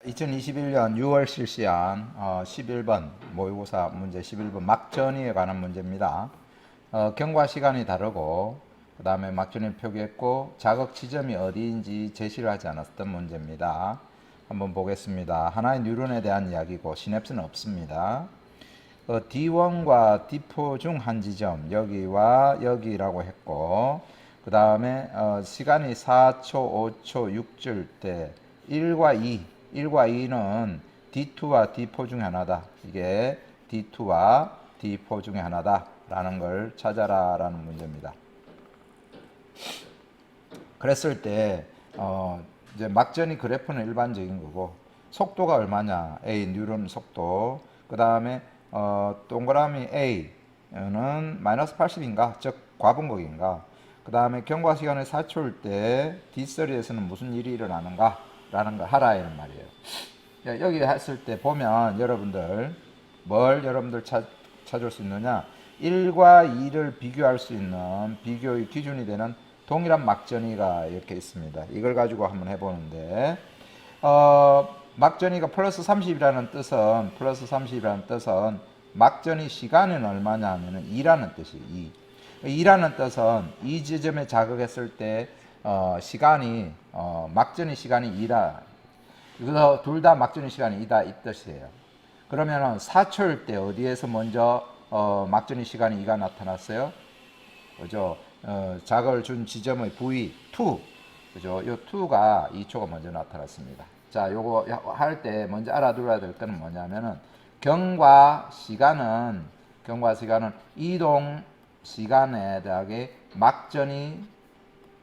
2021년 6월 실시한 11번 모의고사 문제 11번 막전위에 관한 문제입니다. 경과 시간이 다르고 그 다음에 막전위 표기했고 자극 지점이 어디인지 제시를 하지 않았던 문제입니다. 한번 보겠습니다. 하나의 뉴런에 대한 이야기고 시냅스는 없습니다. D1과 D4 중 한 지점, 여기와 여기라고 했고 그 다음에 시간이 4초, 5초, 6초일 때 1과 2는 D2와 D4 중에 하나다. 이게 D2와 D4 중에 하나다 라는 걸 찾아라 라는 문제입니다. 그랬을 때 이제 막전이 그래프는 일반적인 거고 속도가 얼마냐, A 뉴런 속도, 그 다음에 동그라미 A는 마이너스 80인가, 즉 과분극인가, 그 다음에 경과 시간이 4초일 때 D3에서는 무슨 일이 일어나는가 라는 걸 하라 이런 말이에요. 여기 했을 때 보면 여러분들 찾을 수 있느냐, 1과 2를 비교할 수 있는 비교의 기준이 되는 동일한 막전위가 이렇게 있습니다. 이걸 가지고 한번 해보는데 막전위가 플러스 30이라는 뜻은 막전위 시간은 얼마냐 하면은 2라는 뜻이에요. 2라는 뜻은 이 지점에 자극했을 때 시간이 막전위 시간이 2다. 그래서 둘 다 막전위 시간이 2다 이 뜻이에요. 그러면은 4초일 때 어디에서 먼저 막전위 시간이 2가 나타났어요? 그죠? 자극을 준 지점의 부위 2, 그죠? 요 2가 2초가 먼저 나타났습니다. 자, 요거 할 때 먼저 알아둘러야 될 거는 뭐냐면은 경과 시간은 이동 시간에 대하게 막전위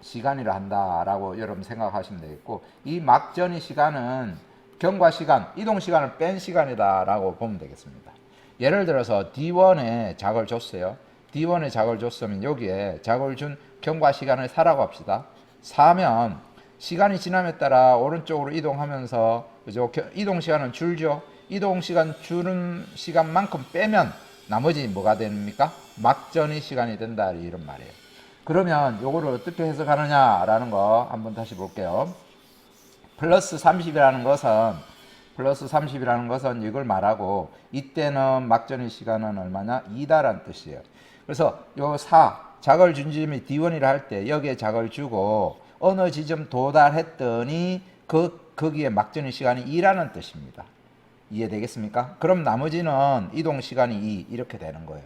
시간이라 한다라고 여러분 생각하시면 되겠고, 이 막전위 시간은 경과 시간, 이동 시간을 뺀 시간이다라고 보면 되겠습니다. 예를 들어서 D1에 자극을 줬어요. D1에 자극을 줬으면 여기에 자극을 준 경과 시간을 4라고 합시다. 4면 시간이 지남에 따라 오른쪽으로 이동하면서, 그죠? 이동 시간은 줄죠. 이동 시간 주는 시간만큼 빼면 나머지 뭐가 됩니까? 막전위 시간이 된다 이런 말이에요. 그러면 요거를 어떻게 해석하느냐라는 거 한번 다시 볼게요. 플러스 30이라는 것은 이걸 말하고, 이때는 막전위 시간은 얼마냐? 2다라는 뜻이에요. 그래서 요 자극을 준 지점이 D1이라 할 때 여기에 자극을 주고 어느 지점 도달했더니 거기에 막전위 시간이 2라는 뜻입니다. 이해되겠습니까? 그럼 나머지는 이동 시간이 2 이렇게 되는 거예요.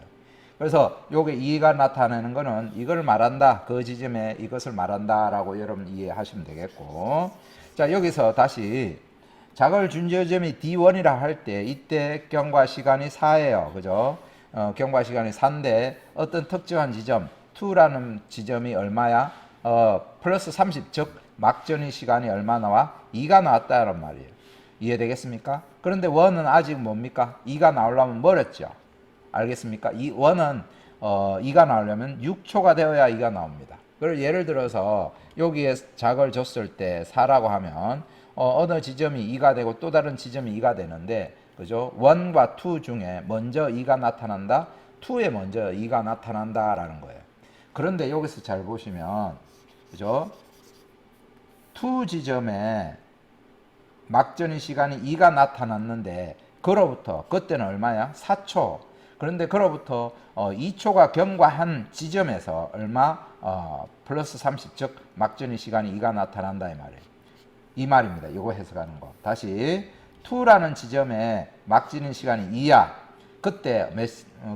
그래서 요게 2가 나타내는 거는 이걸 말한다, 그 지점에 이것을 말한다 라고 여러분 이해하시면 되겠고, 자, 여기서 다시 자극을 준 지점이 D1이라 할 때 이때 경과 시간이 4예요. 그죠? 경과 시간이 4인데 어떤 특정한 지점 2라는 지점이 얼마야? 플러스 30, 즉 막전위 시간이 얼마 나와? 2가 나왔다는 말이에요. 이해되겠습니까? 그런데 1은 아직 뭡니까? 2가 나오려면 멀었죠. 알겠습니까? 이 1은 2가 나오려면 6초가 되어야 2가 나옵니다. 그걸 예를 들어서 여기에 자극을 줬을 때 4라고 하면 어느 지점이 2가 되고 또 다른 지점이 2가 되는데, 그죠? 1과 2 중에 먼저 2가 나타난다, 2에 먼저 2가 나타난다 라는 거예요. 그런데 여기서 잘 보시면, 그죠? 2 지점에 막전위 시간이 2가 나타났는데 그때는 얼마야? 4초. 그런데 그로부터 2초가 경과한 지점에서 얼마? 플러스 30, 즉 막전위 시간이 2가 나타난다 이 말이에요. 이 말입니다. 이거 해석하는 거. 다시 2라는 지점에 막전위 시간이 2야. 그때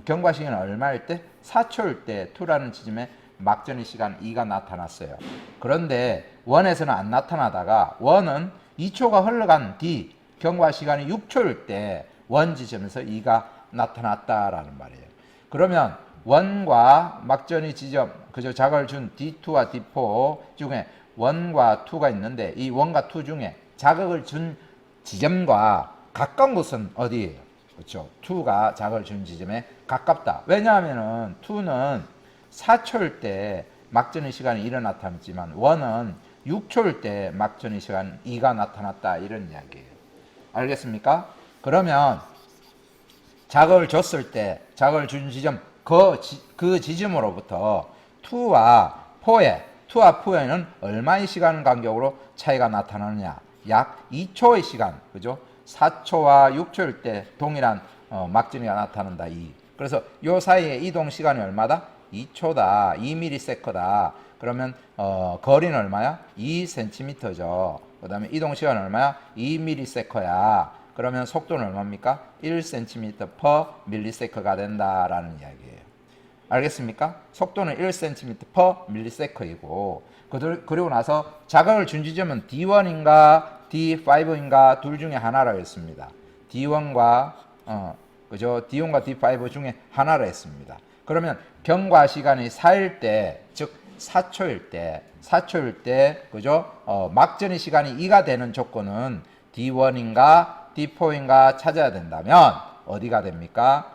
경과 시간은 얼마일 때? 4초일 때 2라는 지점에 막전위 시간 2가 나타났어요. 그런데 1에서는 안 나타나다가 1은 2초가 흘러간 뒤 경과 시간이 6초일 때 1 지점에서 2가 나타났다라는 말이에요. 그러면 1과 막전위 지점, 그죠? 자극을 준 D2와 D4 중에 1과 2가 있는데 이 1과 2 중에 자극을 준 지점과 가까운 곳은 어디예요? 그렇죠? 2가 자극을 준 지점에 가깝다. 왜냐하면은 2는 4초일 때 막전위 시간이 1이 나타났지만 1은 6초일 때 막전위 시간 2가 나타났다 이런 이야기예요. 알겠습니까? 그러면 자극을 줬을 때 자극을 준 지점 그 지점으로부터 2와 4에는 얼마의 시간 간격으로 차이가 나타나느냐, 약 2초의 시간, 그죠? 4초와 6초일 때 동일한 막전이가 나타난다. 그래서 요 사이의 이동 시간이 얼마다? 2초다. 2ms다. 그러면 거리는 얼마야? 2cm죠. 그 다음에 이동 시간은 얼마야? 2ms야. 그러면 속도는 얼마입니까? 1cm/ms가 된다라는 이야기예요. 알겠습니까? 속도는 1cm/ms이고 그리고 나서 자극을 준 지점은 D1인가 D5인가 둘 중에 하나라고 했습니다. D1과 그죠? D1과 D5 중에 하나라 했습니다. 그러면 경과 시간이 4일 때, 즉 4초일 때, 그죠? 막전의 시간이 2가 되는 조건은 D1인가 D4인가 찾아야 된다면 어디가 됩니까?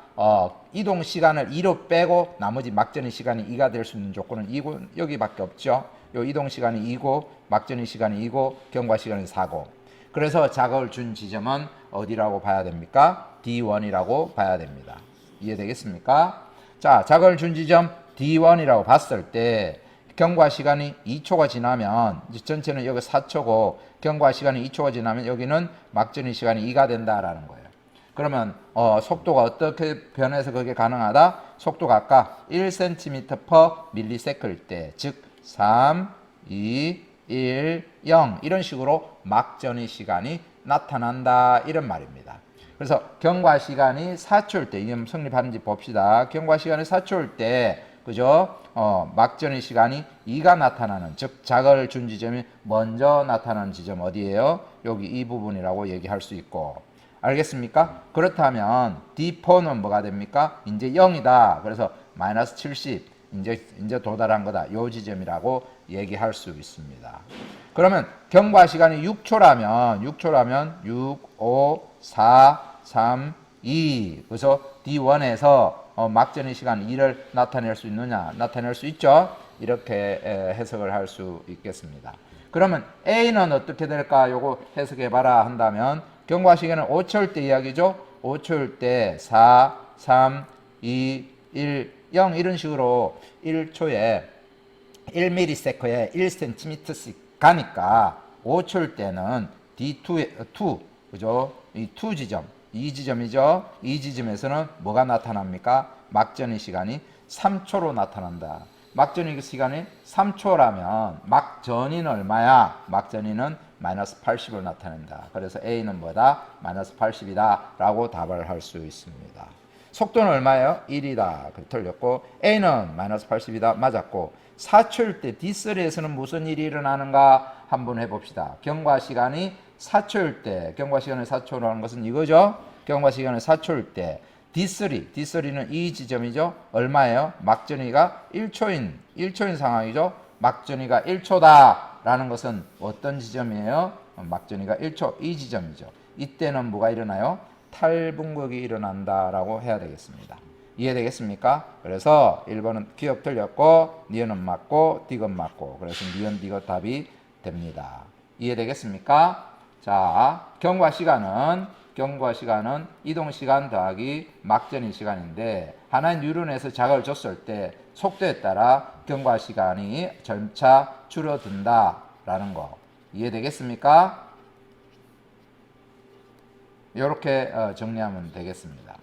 이동 시간을 2로 빼고 나머지 막전의 시간이 2가 될 수 있는 조건은 여기밖에 없죠. 요 이동 시간이 2고 막전의 시간이 2고 경과 시간이 4고. 그래서 자극을 준 지점은 어디라고 봐야 됩니까? D1이라고 봐야 됩니다. 이해되겠습니까? 자, 자극을 준 지점 D1이라고 봤을 때 경과 시간이 2초가 지나면 전체는 여기 4초고 경과 시간이 2초가 지나면 여기는 막전의 시간이 2가 된다라는 거예요. 그러면 속도가 어떻게 변해서 그게 가능하다? 속도가 아까 1cm/ms일 때, 즉 3, 2, 1, 0 이런 식으로 막전의 시간이 나타난다 이런 말입니다. 그래서 경과 시간이 4초일 때 이게 성립하는지 봅시다. 경과 시간이 4초일 때 그죠? 막전의 시간이 2가 나타나는, 즉 자극을 준 지점이 먼저 나타나는 지점 어디예요? 여기 이 부분이라고 얘기할 수 있고. 알겠습니까? 그렇다면 D4는 뭐가 됩니까? 이제 0이다. 그래서 마이너스 70 이제 도달한 거다. 요 지점이라고 얘기할 수 있습니다. 그러면 경과 시간이 6초라면 6, 5, 4, 3, 2 그래서 D1에서 막전의 시간 2를 나타낼 수 있느냐? 나타낼 수 있죠. 이렇게 해석을 할 수 있겠습니다. 그러면 A는 어떻게 될까? 요거 해석해봐라 한다면 경과 시간은 5초일 때 이야기죠. 5초일 때 4, 3, 2, 1, 0 이런 식으로 1초에 1ms에 1cm씩 가니까 5초일 때는 D2, 그죠? 이 2 지점, 이 지점이죠. 이 지점에서는 뭐가 나타납니까? 막전의 시간이 3초로 나타난다. 막전의 시간이 3초라면 막전이는 얼마야? 막전이는 마이너스 80을 나타낸다. 그래서 A는 뭐다? 마이너스 80이다 라고 답을 할 수 있습니다. 속도는 얼마예요? 1이다. 틀렸고 A는 마이너스 80이다. 맞았고 4초일 때 D3에서는 무슨 일이 일어나는가 한번 해봅시다. 경과 시간이 4초일 때, 경과 시간이 4초라는 것은 이거죠. 경과 시간이 4초일 때 D3는 이 지점이죠. 얼마예요? 막전이가 1초인 상황이죠. 막전이가 1초다 라는 것은 어떤 지점이에요? 막전이가 1초, 이 지점이죠. 이때는 뭐가 일어나요? 탈분극이 일어난다라고 해야 되겠습니다. 이해되겠습니까? 그래서 1번은 기억 틀렸고 니은은 맞고 디귿 맞고 그래서 니은 디귿 답이 됩니다. 이해되겠습니까? 자, 경과 시간은 이동 시간 더하기 막전의 시간인데 하나의 뉴런에서 자극을 줬을 때 속도에 따라 경과 시간이 점차 줄어든다라는 거 이해되겠습니까? 이렇게 정리하면 되겠습니다.